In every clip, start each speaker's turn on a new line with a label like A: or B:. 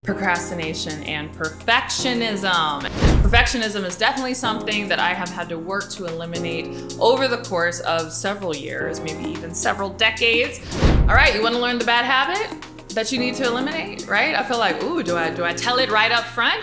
A: Procrastination and perfectionism. Perfectionism is definitely something that I have had to work to eliminate over the course of several years, maybe even several decades. All right, you want to learn the bad habit that you need to eliminate, right? I feel like, ooh, do I tell it right up front?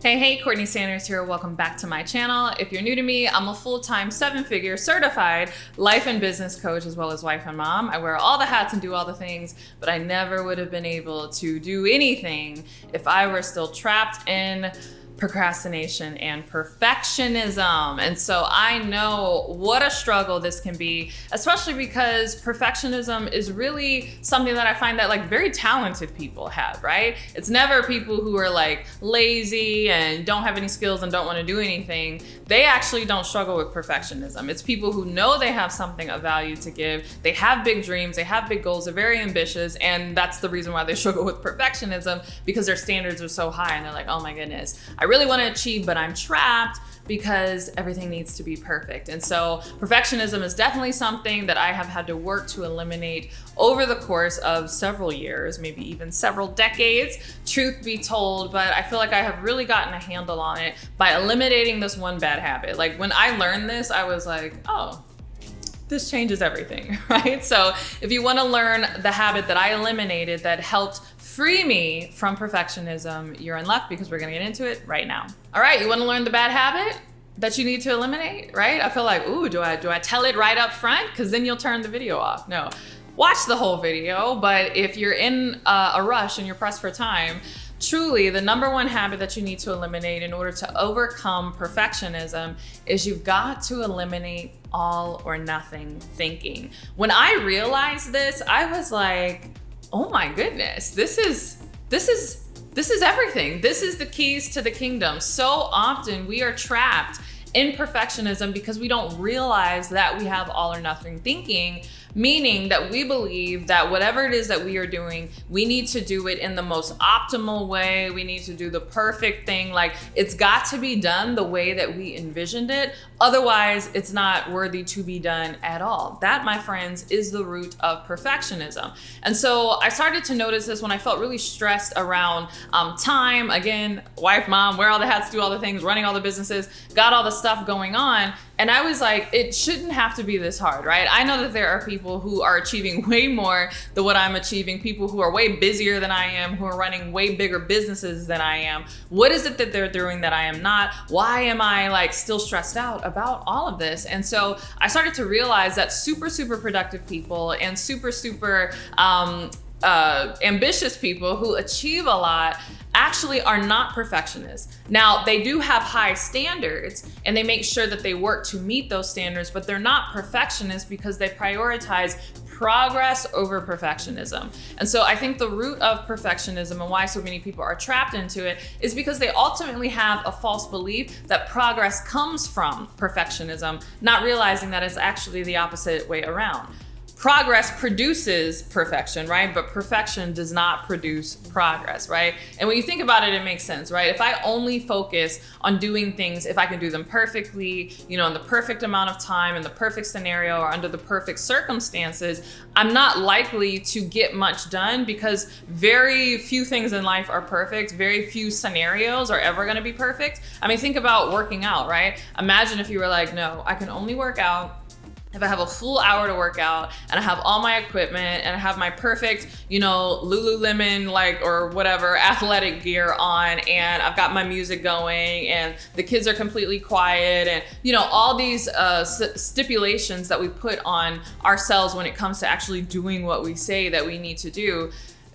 A: Hey, CourtneyLSanders here. Welcome back to my channel. If you're new to me, I'm a full-time 7-figure certified life and business coach, as well as wife and mom. I wear all the hats and do all the things, but I never would have been able to do anything if I were still trapped in procrastination and perfectionism. And so I know what a struggle this can be, especially because perfectionism is really something that I find that like very talented people have, right? It's never people who are like lazy and don't have any skills and don't want to do anything. They actually don't struggle with perfectionism. It's people who know they have something of value to give. They have big dreams, they have big goals, they're very ambitious, and that's the reason why they struggle with perfectionism, because their standards are so high and they're like, oh my goodness, I really want to achieve, but I'm trapped because everything needs to be perfect. And so perfectionism is definitely something that I have had to work to eliminate over the course of several years, maybe even several decades, truth be told. But I feel like I have really gotten a handle on it by eliminating this one bad habit. Like when I learned this, I was like, oh, this changes everything, right? So if you want to learn the habit that I eliminated that helped free me from perfectionism, you're in luck, because we're gonna get into it right now. All right, you want to learn the bad habit that you need to eliminate, right? I feel like, ooh, do I tell it right up front? Because then you'll turn the video off. No, watch the whole video. But if you're in a rush and you're pressed for time, truly, the number one habit that you need to eliminate in order to overcome perfectionism is you've got to eliminate all or nothing thinking. When I realized this, I was like, oh my goodness, this is everything. This is the keys to the kingdom. So often we are trapped in perfectionism because we don't realize that we have all or nothing thinking, meaning that we believe that whatever it is that we are doing, we need to do it in the most optimal way. We need to do the perfect thing. Like it's got to be done the way that we envisioned it. Otherwise, it's not worthy to be done at all. That, my friends, is the root of perfectionism. And so I started to notice this when I felt really stressed around time. Again, wife, mom, wear all the hats, do all the things, running all the businesses, got all the stuff going on. And I was like, it shouldn't have to be this hard, right? I know that there are people who are achieving way more than what I'm achieving, people who are way busier than I am, who are running way bigger businesses than I am. What is it that they're doing that I am not? Why am I like still stressed out about all of this? And so I started to realize that super productive people and super ambitious people who achieve a lot actually are not perfectionists. Now, they do have high standards and they make sure that they work to meet those standards, but they're not perfectionists because they prioritize progress over perfectionism. And so I think the root of perfectionism and why so many people are trapped into it is because they ultimately have a false belief that progress comes from perfectionism, not realizing that it's actually the opposite way around. Progress produces perfection, right? But perfection does not produce progress, right? And when you think about it, it makes sense, right? If I only focus on doing things, if I can do them perfectly, in the perfect amount of time, in the perfect scenario, or under the perfect circumstances, I'm not likely to get much done because very few things in life are perfect. Very few scenarios are ever gonna be perfect. I mean, think about working out, right? Imagine if you were like, no, I can only work out if I have a full hour to work out and I have all my equipment and I have my perfect, Lululemon, or whatever, athletic gear on, and I've got my music going and the kids are completely quiet, and, all these stipulations that we put on ourselves when it comes to actually doing what we say that we need to do.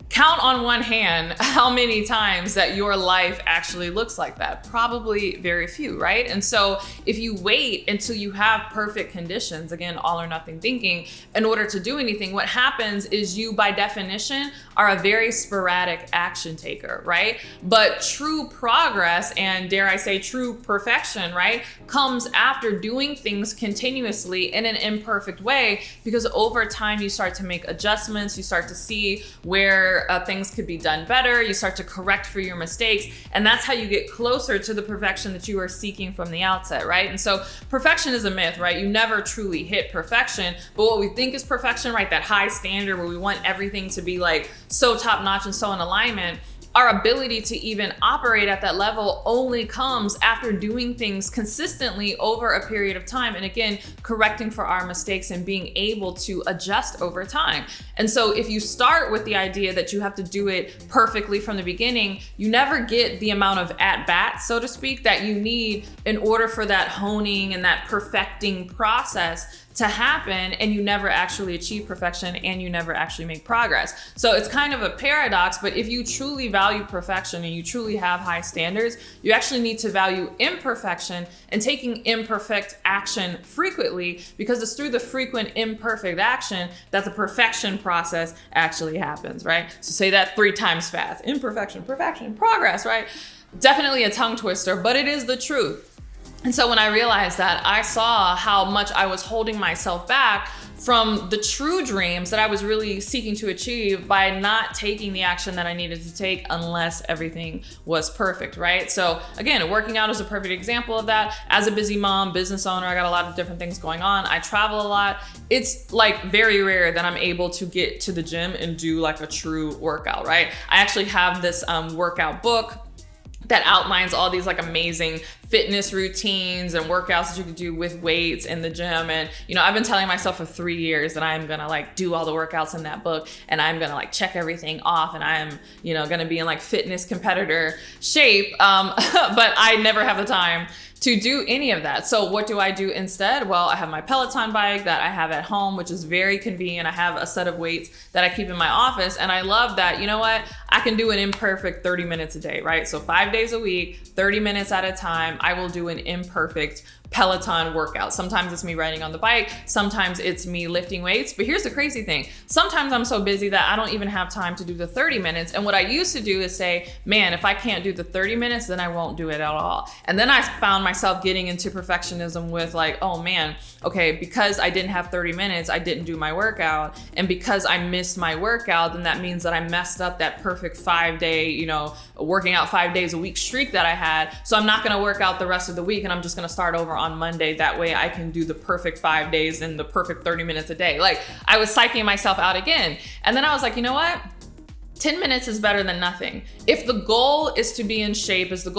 A: Count on one hand how many times that your life actually looks like that. Probably very few, right? And so if you wait until you have perfect conditions, again, all or nothing thinking, in order to do anything, what happens is you, by definition, are a very sporadic action taker, right? But true progress, and dare I say true perfection, right, comes after doing things continuously in an imperfect way, because over time you start to make adjustments, you start to see where where things could be done better. You start to correct for your mistakes. And that's how you get closer to the perfection that you are seeking from the outset, right? And so perfection is a myth, right? You never truly hit perfection. But what we think is perfection, right? That high standard where we want everything to be like so top notch and so in alignment. Our ability to even operate at that level only comes after doing things consistently over a period of time. And again, correcting for our mistakes and being able to adjust over time. And so if you start with the idea that you have to do it perfectly from the beginning, you never get the amount of at-bat, so to speak, that you need in order for that honing and that perfecting process to happen, and you never actually achieve perfection and you never actually make progress. So it's kind of a paradox, but if you truly value perfection and you truly have high standards, you actually need to value imperfection and taking imperfect action frequently, because it's through the frequent imperfect action that the perfection process actually happens, right? So say that 3 times fast: imperfection, perfection, progress, right? Definitely a tongue twister, but it is the truth. And so when I realized that, I saw how much I was holding myself back from the true dreams that I was really seeking to achieve by not taking the action that I needed to take unless everything was perfect, right? So again, working out is a perfect example of that. As a busy mom, business owner, I got a lot of different things going on. I travel a lot. It's like very rare that I'm able to get to the gym and do like a true workout, right? I actually have this workout book that outlines all these like amazing fitness routines and workouts that you can do with weights in the gym. And, you know, I've been telling myself for 3 years that I'm gonna like do all the workouts in that book, and I'm gonna like check everything off, and I'm, you know, gonna be in like fitness competitor shape. But I never have the time to do any of that. So what do I do instead? Well, I have my Peloton bike that I have at home, which is very convenient. I have a set of weights that I keep in my office, and I love that, you know what? I can do an imperfect 30 minutes a day, right? So 5 days a week, 30 minutes at a time, I will do an imperfect Peloton workout. Sometimes it's me riding on the bike, sometimes it's me lifting weights. But here's the crazy thing. Sometimes I'm so busy that I don't even have time to do the 30 minutes. And what I used to do is say, man, if I can't do the 30 minutes, then I won't do it at all. And then I found myself getting into perfectionism with like, oh man, okay, because I didn't have 30 minutes, I didn't do my workout. And because I missed my workout, then that means that I messed up that perfect 5-day, you know, working out 5 days a week streak that I had. So I'm not gonna work out the rest of the week, and I'm just gonna start over on Monday. That way I can do the perfect 5 days and the perfect 30 minutes a day. Like, I was psyching myself out again. And then I was like, you know what? 10 minutes is better than nothing. If the goal is to be in shape, if the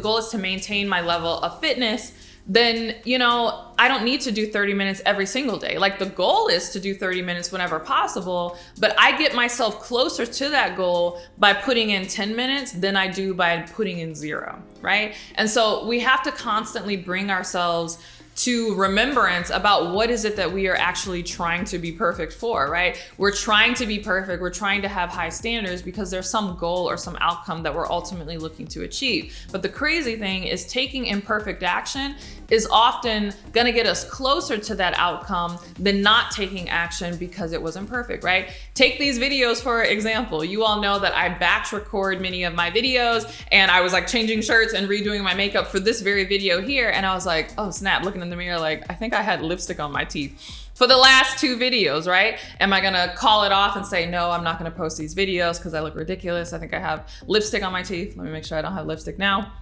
A: goal is to maintain my level of fitness, then, you know, I don't need to do 30 minutes every single day. Like, the goal is to do 30 minutes whenever possible, but I get myself closer to that goal by putting in 10 minutes than I do by putting in 0, right? And so we have to constantly bring ourselves to remembrance about what is it that we are actually trying to be perfect for, right? We're trying to be perfect. We're trying to have high standards because there's some goal or some outcome that we're ultimately looking to achieve. But the crazy thing is, taking imperfect action is often gonna get us closer to that outcome than not taking action because it wasn't perfect, right? Take these videos for example. You all know that I batch record many of my videos, and I was like changing shirts and redoing my makeup for this very video here, and I was like, oh snap, looking in the mirror like, I think I had lipstick on my teeth for the last 2 videos, right? Am I gonna call it off and say, no, I'm not gonna post these videos because I look ridiculous? I think I have lipstick on my teeth. Let me make sure I don't have lipstick now.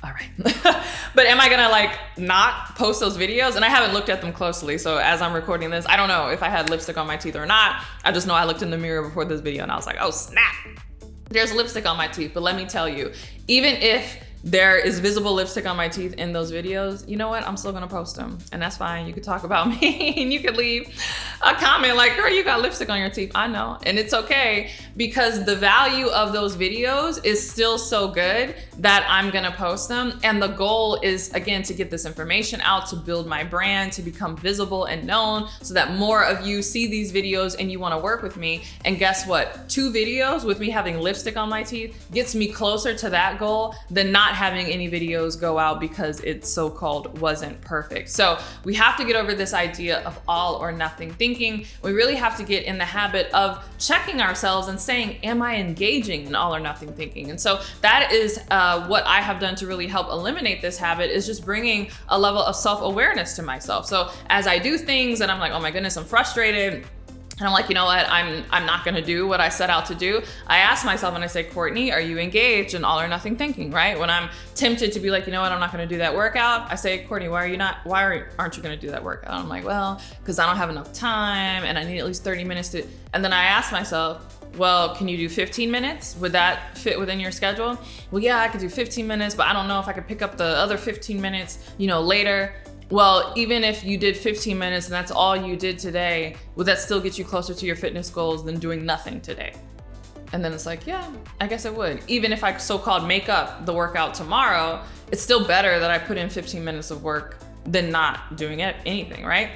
A: All right. But am I gonna like not post those videos? And I haven't looked at them closely. So as I'm recording this, I don't know if I had lipstick on my teeth or not. I just know I looked in the mirror before this video and I was like, oh snap, there's lipstick on my teeth. But let me tell you, even if there is visible lipstick on my teeth in those videos, you know what? I'm still gonna post them, and that's fine. You could talk about me and you could leave a comment like, girl, you got lipstick on your teeth. I know, and it's okay, because the value of those videos is still so good that I'm gonna post them. And the goal is, again, to get this information out, to build my brand, to become visible and known, so that more of you see these videos and you wanna work with me. And guess what? 2 videos with me having lipstick on my teeth gets me closer to that goal than not having any videos go out because it so-called wasn't perfect. So we have to get over this idea of all or nothing thinking. We really have to get in the habit of checking ourselves and saying, am I engaging in all or nothing thinking? And so that is what I have done to really help eliminate this habit, is just bringing a level of self-awareness to myself. So as I do things and I'm like, oh my goodness, I'm frustrated, And I'm like, you know what? I'm not gonna do what I set out to do. I ask myself and I say, Courtney, are you engaged in all or nothing thinking, right? When I'm tempted to be like, you know what, I'm not gonna do that workout, I say, Courtney, why aren't you gonna do that workout? And I'm like, well, because I don't have enough time and I need at least 30 minutes to, and then I ask myself, well, can you do 15 minutes? Would that fit within your schedule? Well, yeah, I could do 15 minutes, but I don't know if I could pick up the other 15 minutes, later. Well, even if you did 15 minutes and that's all you did today, would that still get you closer to your fitness goals than doing nothing today? And then it's like, yeah, I guess it would. Even if I so-called make up the workout tomorrow, it's still better that I put in 15 minutes of work than not doing anything, right?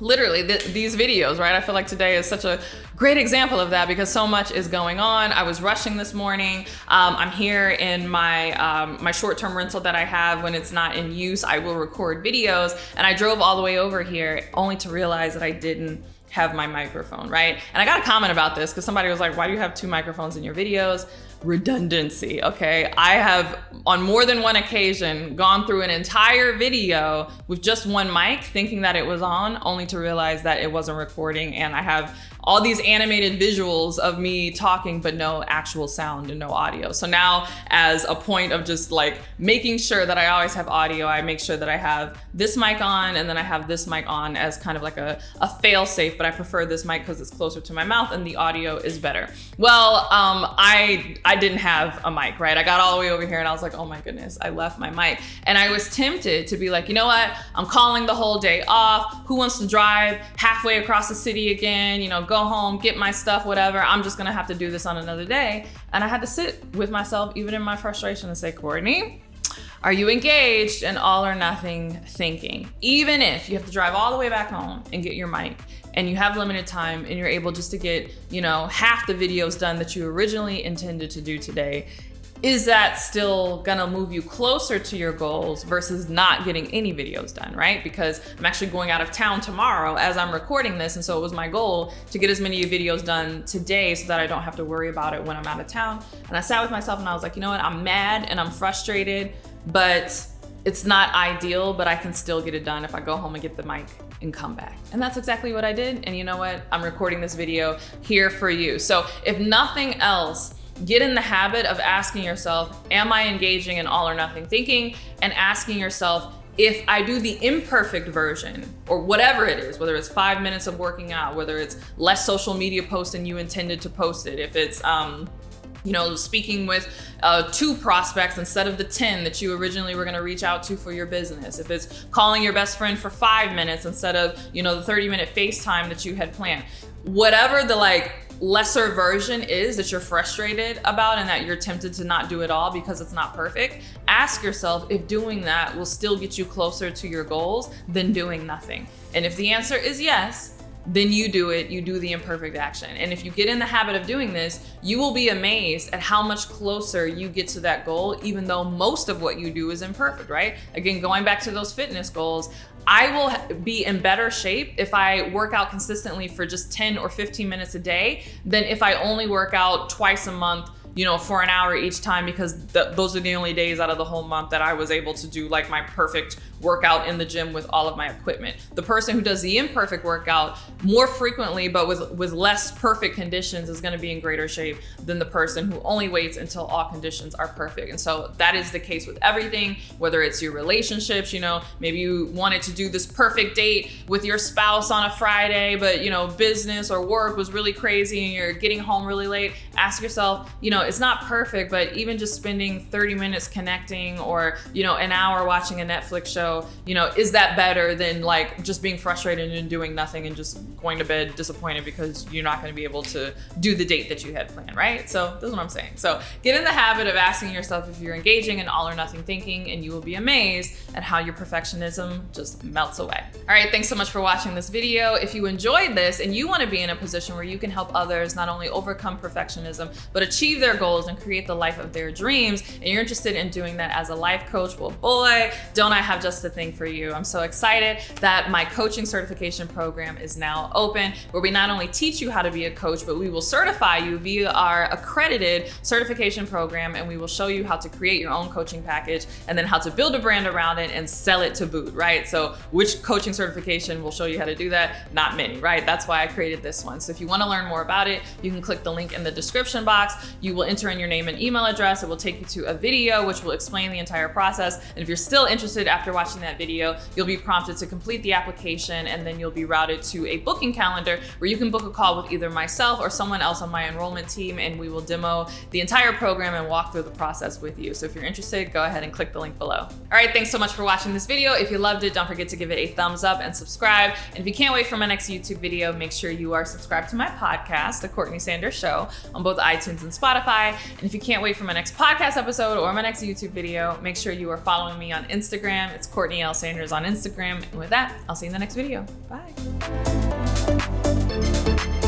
A: Literally, these videos, right? I feel like today is such a great example of that because so much is going on. I was rushing this morning. I'm here in my my short-term rental that I have. When it's not in use, I will record videos. And I drove all the way over here only to realize that I didn't have my microphone, right? And I got a comment about this because somebody was like, why do you have 2 microphones in your videos? Redundancy, okay? I have on more than one occasion gone through an entire video with just one mic thinking that it was on, only to realize that it wasn't recording, and I have all these animated visuals of me talking but no actual sound and no audio. So now, as a point of just like making sure that I always have audio, I make sure that I have this mic on and then I have this mic on as kind of like a fail safe, but I prefer this mic because it's closer to my mouth and the audio is better. Well, I didn't have a mic, right? I got all the way over here and I was like, oh my goodness, I left my mic. And I was tempted to be like, you know what? I'm calling the whole day off. Who wants to drive halfway across the city again? Go home, get my stuff, whatever. I'm just gonna have to do this on another day. And I had to sit with myself, even in my frustration, and say, Courtney, are you engaged in all or nothing thinking? Even if you have to drive all the way back home and get your mic, and you have limited time and you're able just to get, half the videos done that you originally intended to do today, is that still gonna move you closer to your goals versus not getting any videos done, right? Because I'm actually going out of town tomorrow as I'm recording this, and so it was my goal to get as many videos done today so that I don't have to worry about it when I'm out of town. And I sat with myself and I was like, you know what, I'm mad and I'm frustrated, but it's not ideal, but I can still get it done if I go home and get the mic and come back. And that's exactly what I did. And you know what? I'm recording this video here for you. So if nothing else, get in the habit of asking yourself, am I engaging in all or nothing thinking? And asking yourself, if I do the imperfect version, or whatever it is, whether it's 5 minutes of working out, whether it's less social media posts than you intended to post it, if it's speaking with 2 prospects instead of the 10 that you originally were gonna reach out to for your business, if it's calling your best friend for 5 minutes instead of, the 30-minute FaceTime that you had planned, whatever the lesser version is that you're frustrated about and that you're tempted to not do it all because it's not perfect, ask yourself if doing that will still get you closer to your goals than doing nothing. And if the answer is yes, then you do it, you do the imperfect action. And if you get in the habit of doing this, you will be amazed at how much closer you get to that goal, even though most of what you do is imperfect, right? Again, going back to those fitness goals, I will be in better shape if I work out consistently for just 10 or 15 minutes a day than if I only work out twice a month, for an hour each time, because those are the only days out of the whole month that I was able to do my perfect workout in the gym with all of my equipment. The person who does the imperfect workout more frequently but with less perfect conditions is going to be in greater shape than the person who only waits until all conditions are perfect. And so that is the case with everything, whether it's your relationships, maybe you wanted to do this perfect date with your spouse on a Friday, but business or work was really crazy and you're getting home really late. Ask yourself, it's not perfect, but even just spending 30 minutes connecting or, an hour watching a Netflix show, is that better than just being frustrated and doing nothing and just going to bed disappointed because you're not going to be able to do the date that you had planned, right? So that's what I'm saying. So get in the habit of asking yourself if you're engaging in all or nothing thinking, and you will be amazed at how your perfectionism just melts away. All right, thanks so much for watching this video. If you enjoyed this and you want to be in a position where you can help others not only overcome perfectionism, but achieve their their goals and create the life of their dreams, and you're interested in doing that as a life coach, well, boy, don't I have just the thing for you. I'm so excited that my coaching certification program is now open, where we not only teach you how to be a coach, but we will certify you via our accredited certification program, and we will show you how to create your own coaching package and then how to build a brand around it and sell it to boot, right? So which coaching certification will show you how to do that? Not many, right? That's why I created this one. So if you want to learn more about it, you can click the link in the description box. You will enter in your name and email address. It will take you to a video which will explain the entire process. And if you're still interested after watching that video, you'll be prompted to complete the application, and then you'll be routed to a booking calendar where you can book a call with either myself or someone else on my enrollment team, and we will demo the entire program and walk through the process with you. So if you're interested, go ahead and click the link below. All right, thanks so much for watching this video. If you loved it, don't forget to give it a thumbs up and subscribe. And if you can't wait for my next YouTube video, make sure you are subscribed to my podcast, The Courtney Sanders Show, on both iTunes and Spotify. And if you can't wait for my next podcast episode or my next YouTube video, make sure you are following me on Instagram. It's CourtneyLSanders on Instagram. And with that, I'll see you in the next video. Bye.